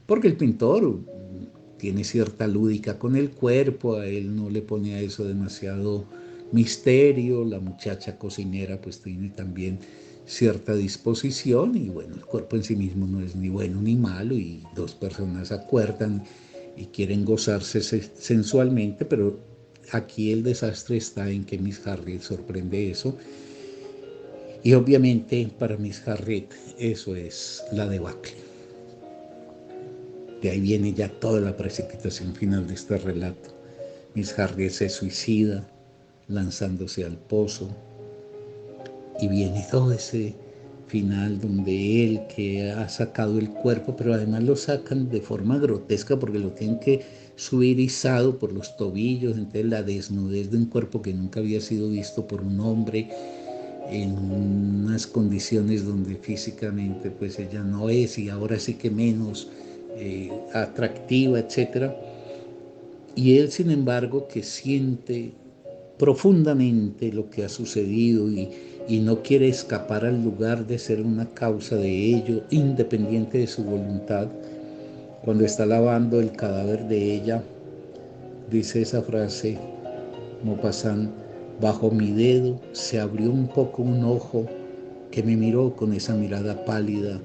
Porque el pintor tiene cierta lúdica con el cuerpo, a él no le pone a eso demasiado misterio, la muchacha cocinera pues tiene también cierta disposición y bueno, el cuerpo en sí mismo no es ni bueno ni malo y dos personas acuerdan y quieren gozarse sensualmente, pero aquí el desastre está en que Miss Harriet sorprende eso y obviamente para Miss Harriet eso es la debacle. De ahí viene ya toda la precipitación final de este relato. Miss Harriet se suicida lanzándose al pozo y viene todo ese final donde él que ha sacado el cuerpo, pero además lo sacan de forma grotesca porque lo tienen que subir izado por los tobillos, entonces la desnudez de un cuerpo que nunca había sido visto por un hombre en unas condiciones donde físicamente pues ella no es y ahora sí que menos atractiva, etcétera. Y él, sin embargo, que siente profundamente lo que ha sucedido y no quiere escapar al lugar de ser una causa de ello, independiente de su voluntad, cuando está lavando el cadáver de ella, dice esa frase, Maupassant, bajo mi dedo se abrió un poco un ojo que me miró con esa mirada pálida,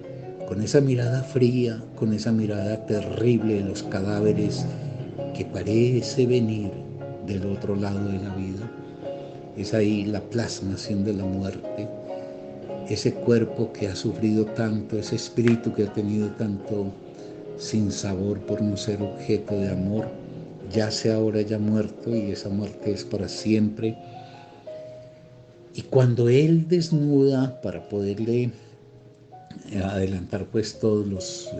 con esa mirada fría, con esa mirada terrible de los cadáveres que parece venir del otro lado de la vida. Es ahí la plasmación de la muerte, ese cuerpo que ha sufrido tanto, ese espíritu que ha tenido tanto sinsabor por no ser objeto de amor, yace ahora ya muerto y esa muerte es para siempre. Y cuando él desnuda para poderle adelantar pues todos los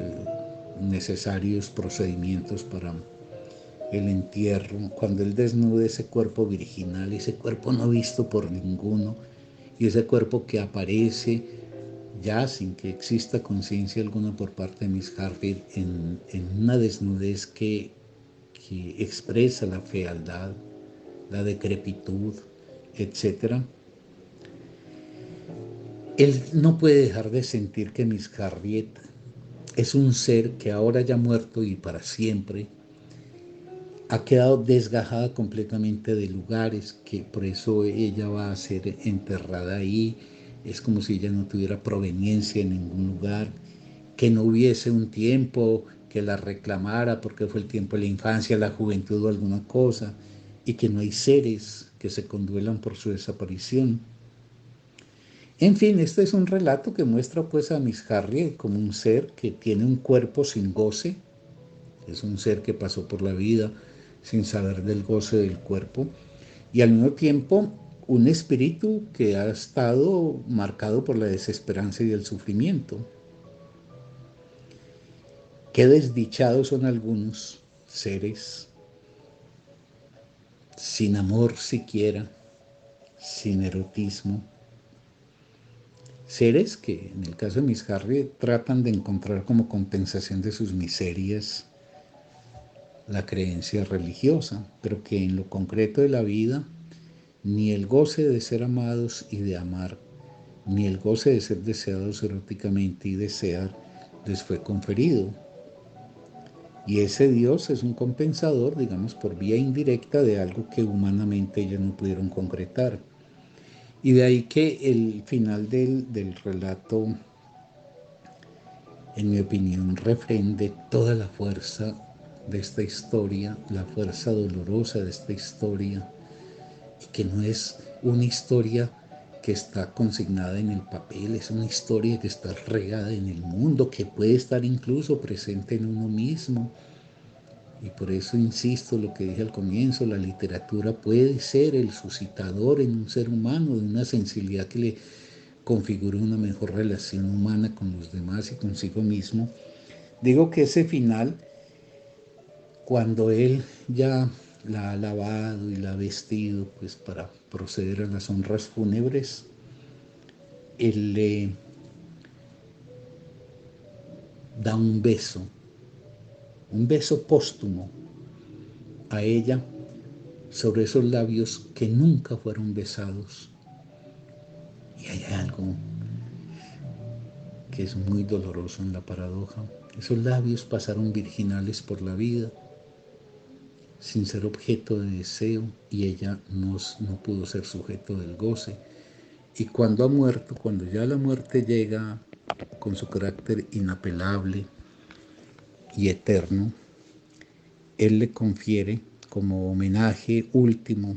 necesarios procedimientos para el entierro, cuando él desnude ese cuerpo virginal, ese cuerpo no visto por ninguno, y ese cuerpo que aparece ya sin que exista conciencia alguna por parte de Miss Harriet en una desnudez que expresa la fealdad, la decrepitud, etc. Él no puede dejar de sentir que Miss Harriet es un ser que ahora ya muerto y para siempre ha quedado desgajada completamente de lugares, que por eso ella va a ser enterrada ahí, es como si ella no tuviera proveniencia en ningún lugar, que no hubiese un tiempo que la reclamara porque fue el tiempo de la infancia, la juventud o alguna cosa, y que no hay seres que se conduelan por su desaparición. En fin, este es un relato que muestra pues a Miss Harriet como un ser que tiene un cuerpo sin goce, es un ser que pasó por la vida sin saber del goce del cuerpo y al mismo tiempo un espíritu que ha estado marcado por la desesperanza y el sufrimiento. Qué desdichados son algunos seres sin amor siquiera, sin erotismo, seres que en el caso de Miss Harriet tratan de encontrar como compensación de sus miserias la creencia religiosa, pero que en lo concreto de la vida ni el goce de ser amados y de amar, ni el goce de ser deseados eróticamente y desear les fue conferido. Y ese Dios es un compensador, digamos, por vía indirecta de algo que humanamente ellos no pudieron concretar. Y de ahí que el final del relato, en mi opinión, refrende toda la fuerza de esta historia, la fuerza dolorosa de esta historia, y que no es una historia que está consignada en el papel, es una historia que está regada en el mundo, que puede estar incluso presente en uno mismo. Y por eso insisto lo que dije al comienzo, la literatura puede ser el suscitador en un ser humano de una sensibilidad que le configure una mejor relación humana con los demás y consigo mismo. Digo que ese final, cuando él ya la ha lavado y la ha vestido pues para proceder a las honras fúnebres, él le da un beso póstumo a ella sobre esos labios que nunca fueron besados. Y hay algo que es muy doloroso en la paradoja. Esos labios pasaron virginales por la vida sin ser objeto de deseo, y ella no pudo ser sujeto del goce. Y cuando ha muerto, cuando ya la muerte llega con su carácter inapelable y eterno, él le confiere como homenaje último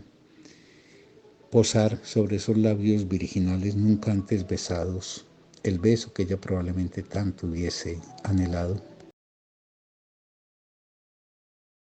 posar sobre esos labios virginales nunca antes besados, el beso que ella probablemente tanto hubiese anhelado.